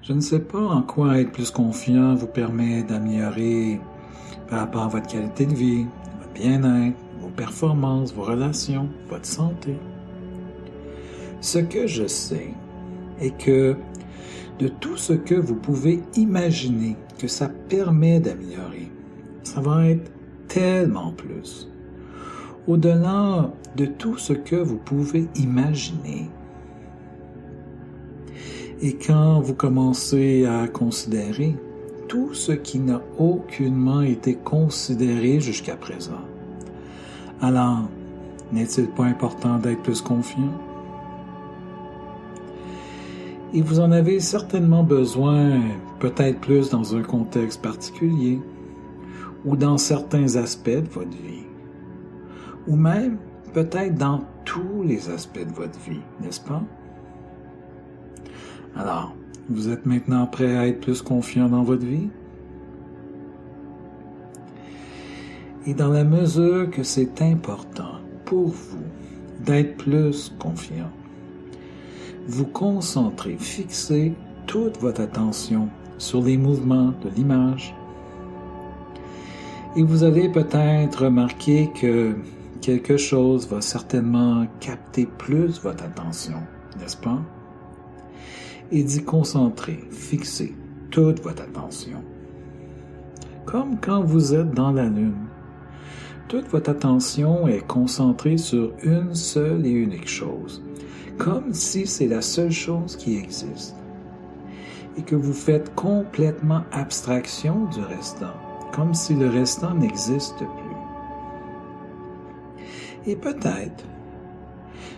Je ne sais pas en quoi être plus confiant vous permet d'améliorer par rapport à votre qualité de vie, votre bien-être, vos performances, vos relations, votre santé. Ce que je sais est que de tout ce que vous pouvez imaginer que ça permet d'améliorer, ça va être tellement plus. Au-delà de tout ce que vous pouvez imaginer. Et quand vous commencez à considérer tout ce qui n'a aucunement été considéré jusqu'à présent, alors n'est-il pas important d'être plus confiant? Et vous en avez certainement besoin, peut-être plus dans un contexte particulier, ou dans certains aspects de votre vie, ou même peut-être dans tous les aspects de votre vie, n'est-ce pas? Alors, vous êtes maintenant prêt à être plus confiant dans votre vie? Et dans la mesure que c'est important pour vous d'être plus confiant, vous concentrez, fixez toute votre attention sur les mouvements de l'image. Et vous allez peut-être remarquer que quelque chose va certainement capter plus votre attention, n'est-ce pas? Et d'y concentrer, fixer toute votre attention. Comme quand vous êtes dans la lune. Toute votre attention est concentrée sur une seule et unique chose, comme si c'est la seule chose qui existe, et que vous faites complètement abstraction du restant, comme si le restant n'existe plus. Et peut-être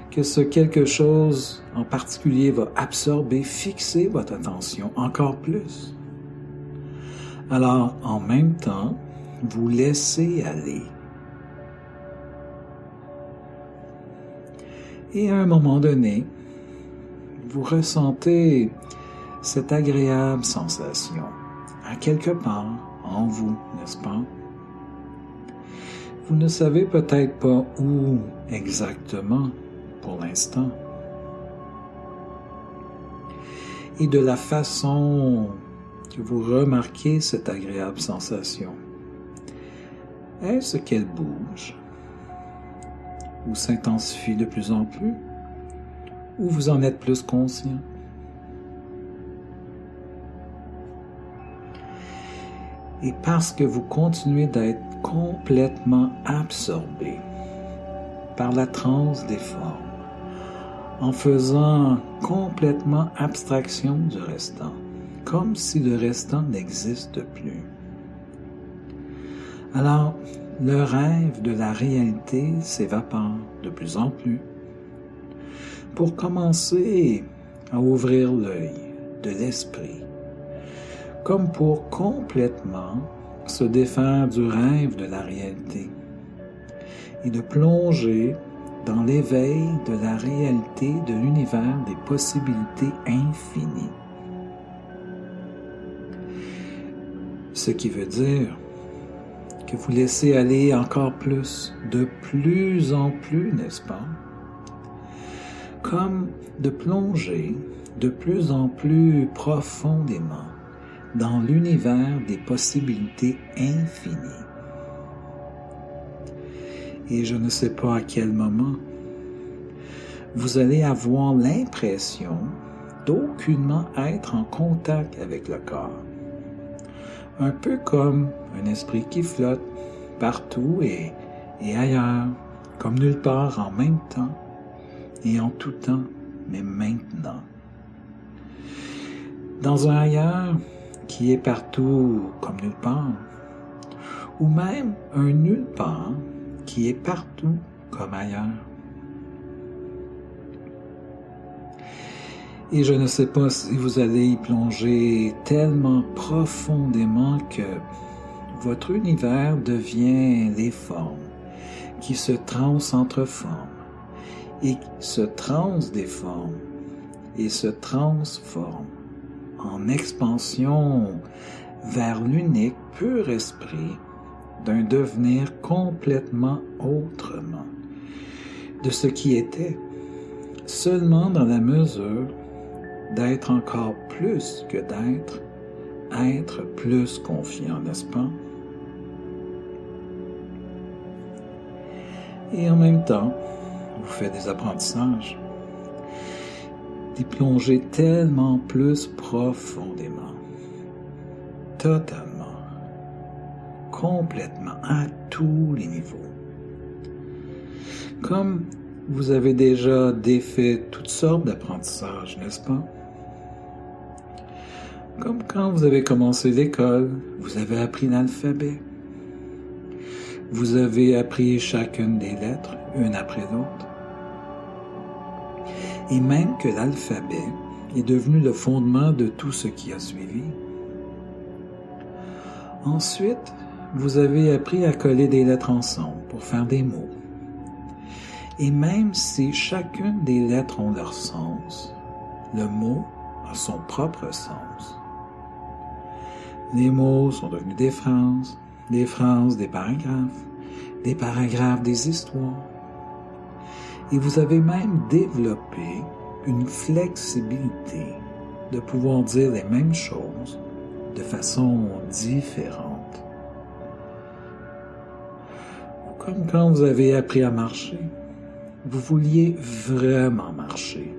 que ce quelque chose en particulier va absorber, fixer votre attention encore plus. Alors, en même temps, vous laissez aller. Et à un moment donné, vous ressentez cette agréable sensation à quelque part en vous, n'est-ce pas? Vous ne savez peut-être pas où exactement pour l'instant. Et de la façon que vous remarquez cette agréable sensation, est-ce qu'elle bouge ou s'intensifie de plus en plus, ou vous en êtes plus conscient? Et parce que vous continuez d'être complètement absorbé par la transe des formes, en faisant complètement abstraction du restant, comme si le restant n'existe plus. Alors, le rêve de la réalité s'évapore de plus en plus pour commencer à ouvrir l'œil de l'esprit, comme pour complètement se défaire du rêve de la réalité et de plonger dans l'éveil de la réalité de l'univers des possibilités infinies. Ce qui veut dire que vous laissez aller encore plus, de plus en plus, n'est-ce pas? Comme de plonger de plus en plus profondément dans l'univers des possibilités infinies. Et je ne sais pas à quel moment, vous allez avoir l'impression d'aucunement être en contact avec le corps. Un peu comme un esprit qui flotte partout et ailleurs, comme nulle part en même temps et en tout temps, mais maintenant. Dans un ailleurs qui est partout comme nulle part, ou même un nulle part qui est partout comme ailleurs. Et je ne sais pas si vous allez y plonger tellement profondément que votre univers devient les formes qui se transforment et se transdéforment et se transforment en expansion vers l'unique pur esprit d'un devenir complètement autrement de ce qui était, seulement dans la mesure d'être encore plus que d'être, être plus confiant, n'est-ce pas? Et en même temps, vous faites des apprentissages, d'y plonger tellement plus profondément, totalement, complètement, à tous les niveaux. Comme vous avez déjà défait toutes sortes d'apprentissages, n'est-ce pas? Comme quand vous avez commencé l'école, vous avez appris l'alphabet. Vous avez appris chacune des lettres, une après l'autre. Et même que l'alphabet est devenu le fondement de tout ce qui a suivi. Ensuite, vous avez appris à coller des lettres ensemble pour faire des mots. Et même si chacune des lettres ont leur sens, le mot a son propre sens. Les mots sont devenus des phrases des paragraphes des histoires. Et vous avez même développé une flexibilité de pouvoir dire les mêmes choses de façon différente. Comme quand vous avez appris à marcher, vous vouliez vraiment marcher.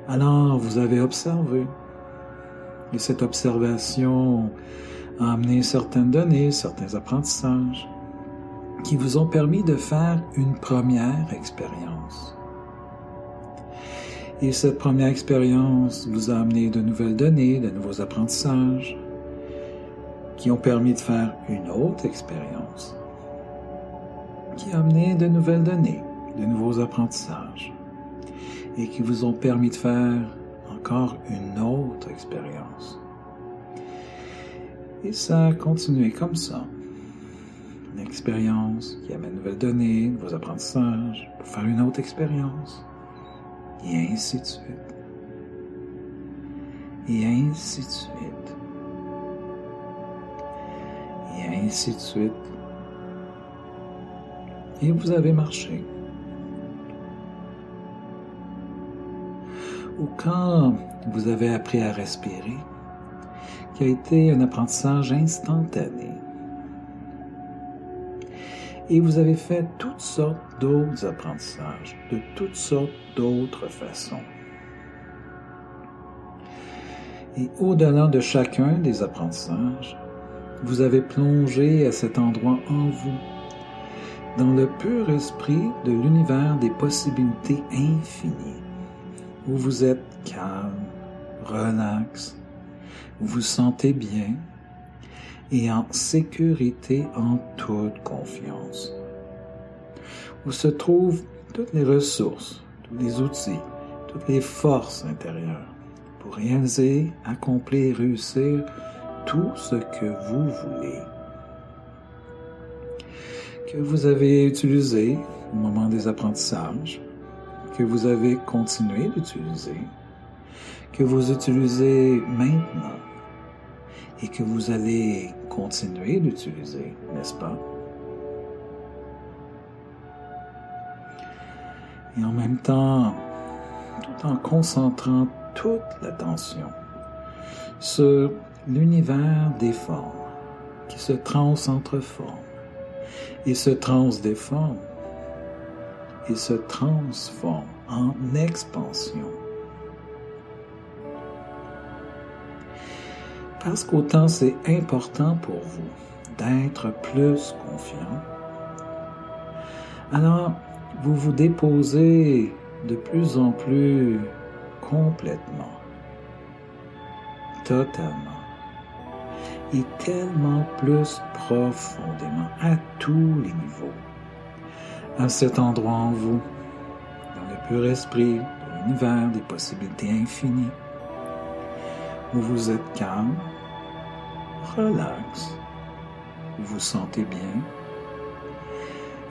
Alors vous avez observé. Et cette observation a amené certaines données, certains apprentissages qui vous ont permis de faire une première expérience. Et cette première expérience vous a amené de nouvelles données, de nouveaux apprentissages qui ont permis de faire une autre expérience qui a amené de nouvelles données, de nouveaux apprentissages et qui vous ont permis de faire encore une autre expérience. Et ça a continué comme ça. Une expérience qui amène de nouvelles données, de nouveaux apprentissages, pour faire une autre expérience. Et ainsi de suite. Et ainsi de suite. Et ainsi de suite. Et vous avez marché. Ou quand vous avez appris à respirer, qui a été un apprentissage instantané. Et vous avez fait toutes sortes d'autres apprentissages, de toutes sortes d'autres façons. Et au-delà de chacun des apprentissages, vous avez plongé à cet endroit en vous, dans le pur esprit de l'univers des possibilités infinies, où vous êtes calme, relax, vous vous sentez bien et en sécurité, en toute confiance. Où se trouvent toutes les ressources, tous les outils, toutes les forces intérieures pour réaliser, accomplir et réussir tout ce que vous voulez. Que vous avez utilisé au moment des apprentissages, que vous avez continué d'utiliser, que vous utilisez maintenant et que vous allez continuer d'utiliser, n'est-ce pas? Et en même temps, tout en concentrant toute l'attention sur l'univers des formes qui se transforment et se transdéforment et se transforment en expansion. Parce qu'autant c'est important pour vous d'être plus confiant, alors vous vous déposez de plus en plus complètement, totalement, et tellement plus profondément à tous les niveaux, à cet endroit en vous, dans le pur esprit de l'univers des possibilités infinies, où vous êtes calme, relax, vous vous sentez bien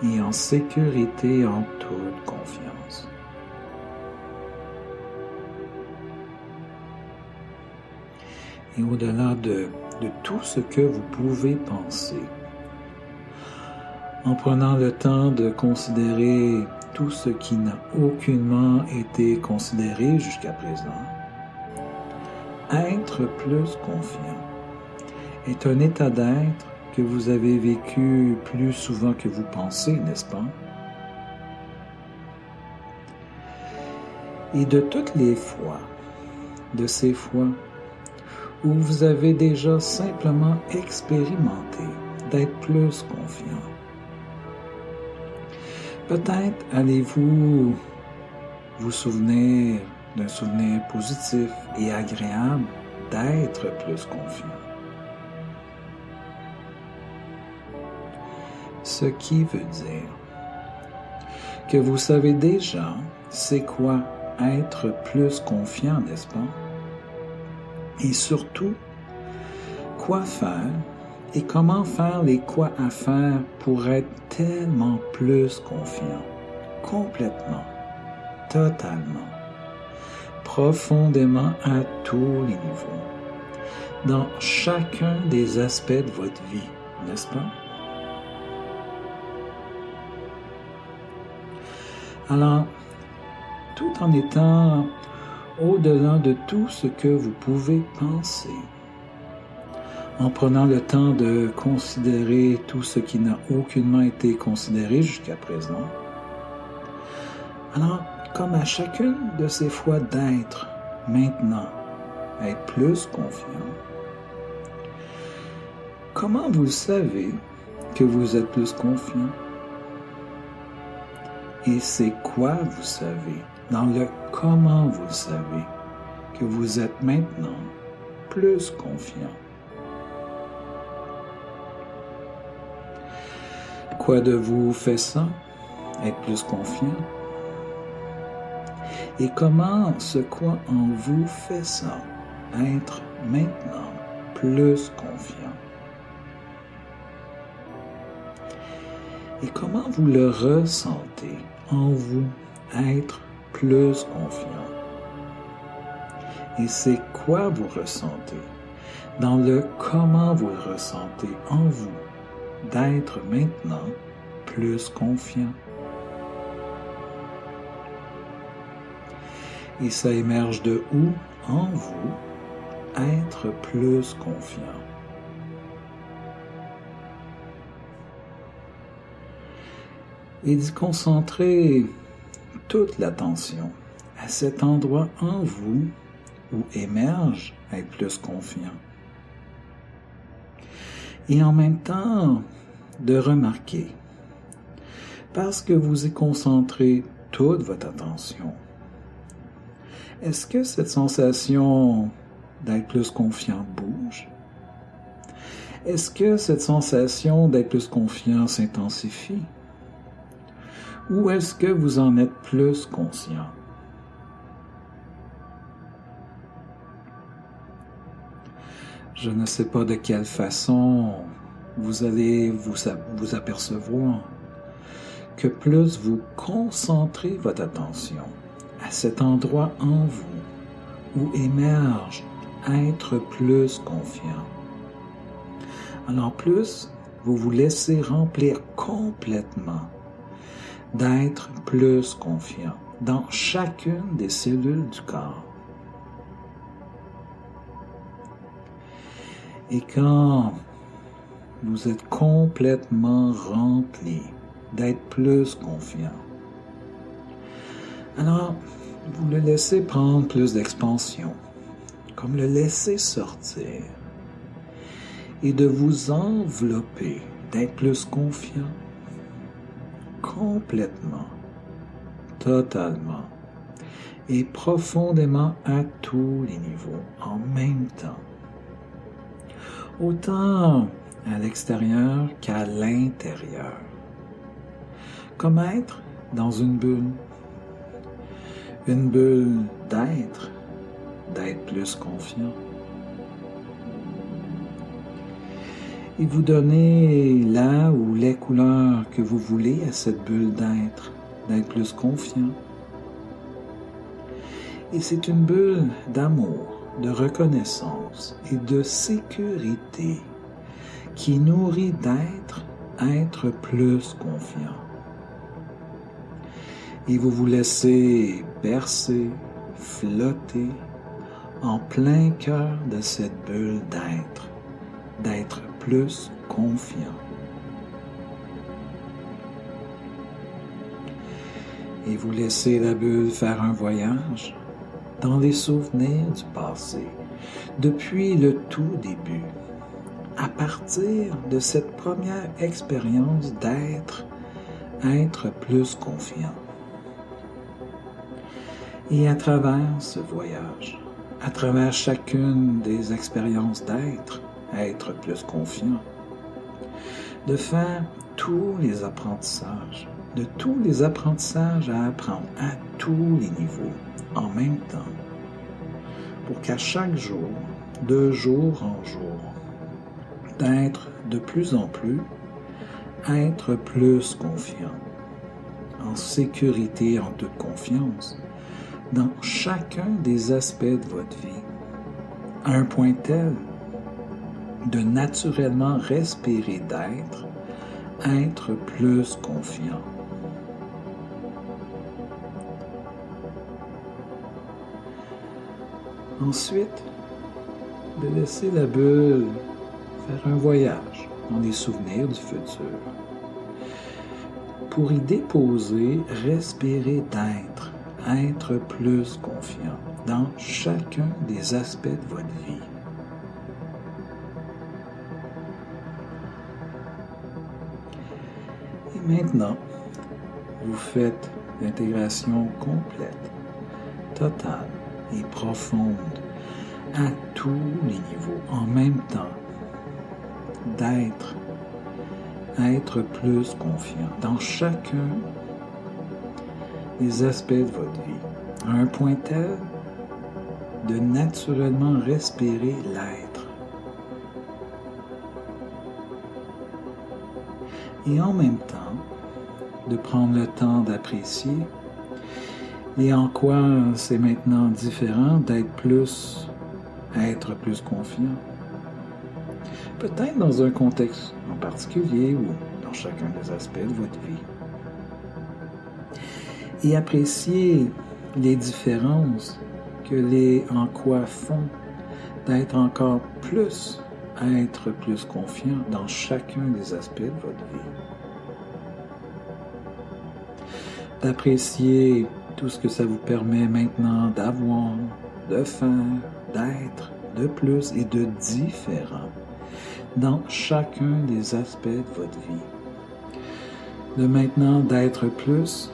et en sécurité en toute confiance. Et au-delà de tout ce que vous pouvez penser, en prenant le temps de considérer tout ce qui n'a aucunement été considéré jusqu'à présent, être plus confiant est un état d'être que vous avez vécu plus souvent que vous pensez, n'est-ce pas? Et de toutes les fois, de ces fois où vous avez déjà simplement expérimenté d'être plus confiant, peut-être allez-vous vous souvenir d'un souvenir positif et agréable d'être plus confiant. Ce qui veut dire que vous savez déjà c'est quoi être plus confiant, n'est-ce pas? Et surtout, quoi faire et comment faire les quoi à faire pour être tellement plus confiant, complètement, totalement, profondément à tous les niveaux, dans chacun des aspects de votre vie, n'est-ce pas? Alors, tout en étant au-delà de tout ce que vous pouvez penser, en prenant le temps de considérer tout ce qui n'a aucunement été considéré jusqu'à présent. Alors, comme à chacune de ces fois d'être maintenant, être plus confiant, comment vous savez que vous êtes plus confiant? Et c'est quoi vous savez, dans le comment vous savez que vous êtes maintenant plus confiant? Quoi de vous fait ça, être plus confiant? Et comment ce quoi en vous fait ça, être maintenant plus confiant? Et comment vous le ressentez en vous, être plus confiant? Et c'est quoi vous ressentez dans le comment vous le ressentez en vous, d'être maintenant plus confiant? Et ça émerge de où en vous, être plus confiant? Et d'y concentrer toute l'attention à cet endroit en vous où émerge être plus confiant. Et en même temps, de remarquer, parce que vous y concentrez toute votre attention, est-ce que cette sensation d'être plus confiant bouge? Est-ce que cette sensation d'être plus confiant s'intensifie? Ou est-ce que vous en êtes plus conscient? Je ne sais pas de quelle façon vous allez vous apercevoir que plus vous concentrez votre attention à cet endroit en vous où émerge être plus confiant, alors plus vous vous laissez remplir complètement d'être plus confiant dans chacune des cellules du corps. Et quand vous êtes complètement rempli d'être plus confiant, alors vous le laissez prendre plus d'expansion, comme le laisser sortir, et de vous envelopper, d'être plus confiant, complètement, totalement, et profondément à tous les niveaux, en même temps. Autant à l'extérieur qu'à l'intérieur. Comme être dans une bulle d'être plus confiant. Et vous donnez là ou les couleurs que vous voulez à cette bulle d'être plus confiant. Et c'est une bulle d'amour, de reconnaissance et de sécurité qui nourrit être plus confiant. Et vous vous laissez bercer, flotter en plein cœur de cette bulle d'être plus confiant. Et vous laissez la bulle faire un voyage dans les souvenirs du passé, depuis le tout début, à partir de cette première expérience être plus confiant. Et à travers ce voyage, à travers chacune des expériences être plus confiant, de faire tous les apprentissages, de tous les apprentissages à apprendre à tous les niveaux en même temps, pour qu'à chaque jour, de jour en jour, d'être de plus en plus, être plus confiant, en sécurité, en toute confiance, dans chacun des aspects de votre vie, à un point tel de naturellement respirer être plus confiant. Ensuite, de laisser la bulle faire un voyage dans les souvenirs du futur. Pour y déposer, respirer être plus confiant dans chacun des aspects de votre vie. Et maintenant, vous faites l'intégration complète, totale et profonde à tous les niveaux en même temps être plus confiant dans chacun des aspects de votre vie, à un point tel de naturellement respirer l'être. Et en même temps, de prendre le temps d'apprécier et en quoi c'est maintenant différent être plus confiant. Peut-être dans un contexte en particulier ou dans chacun des aspects de votre vie. Et apprécier les différences en quoi font d'être encore plus être plus confiant dans chacun des aspects de votre vie. D'apprécier tout ce que ça vous permet maintenant d'avoir, de faire, d'être, de plus et de différent dans chacun des aspects de votre vie. De maintenant d'être plus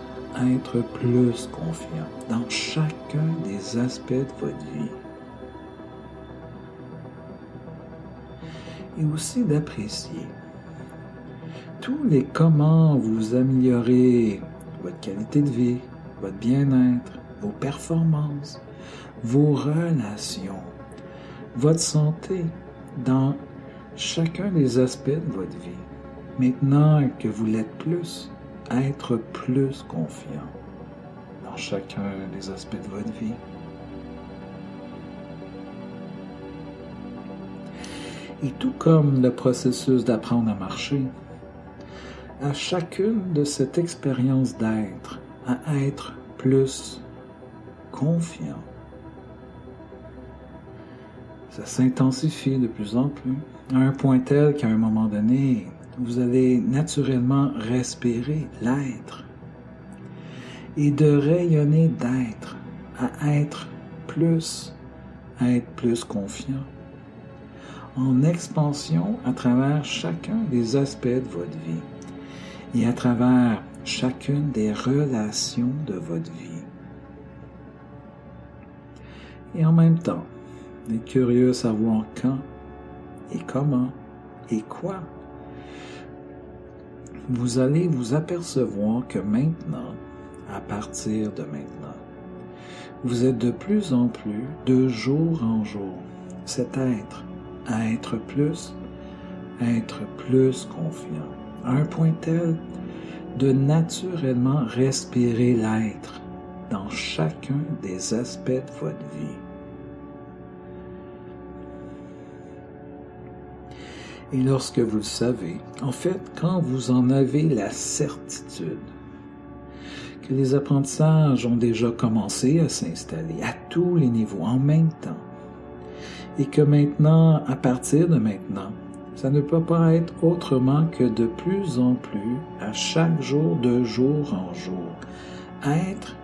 confiant dans chacun des aspects de votre vie. Et aussi d'apprécier tous les comment vous améliorez votre qualité de vie, votre bien-être, vos performances, vos relations, votre santé dans chacun des aspects de votre vie. Maintenant que vous l'êtes plus, être plus confiant dans chacun des aspects de votre vie. Et tout comme le processus d'apprendre à marcher, à chacune de cette expérience d'être, à être plus confiant, ça s'intensifie de plus en plus, à un point tel qu'à un moment donné, vous allez naturellement respirer l'être et de rayonner d'être à être plus confiant, en expansion à travers chacun des aspects de votre vie et à travers chacune des relations de votre vie. Et en même temps, d'être curieux de savoir quand et comment et quoi vous allez vous apercevoir que maintenant, à partir de maintenant, vous êtes de plus en plus, de jour en jour, cet être à être plus confiant, à un point tel de naturellement respirer l'être dans chacun des aspects de votre vie. Et lorsque vous le savez, en fait, quand vous en avez la certitude que les apprentissages ont déjà commencé à s'installer à tous les niveaux en même temps, et que maintenant, à partir de maintenant, ça ne peut pas être autrement que de plus en plus, à chaque jour, de jour en jour, être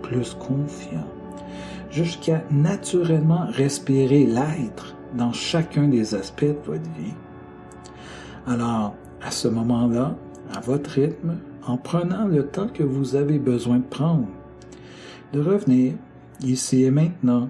plus confiant, jusqu'à naturellement respirer l'être dans chacun des aspects de votre vie. Alors, à ce moment-là, à votre rythme, en prenant le temps que vous avez besoin de prendre, de revenir ici et maintenant.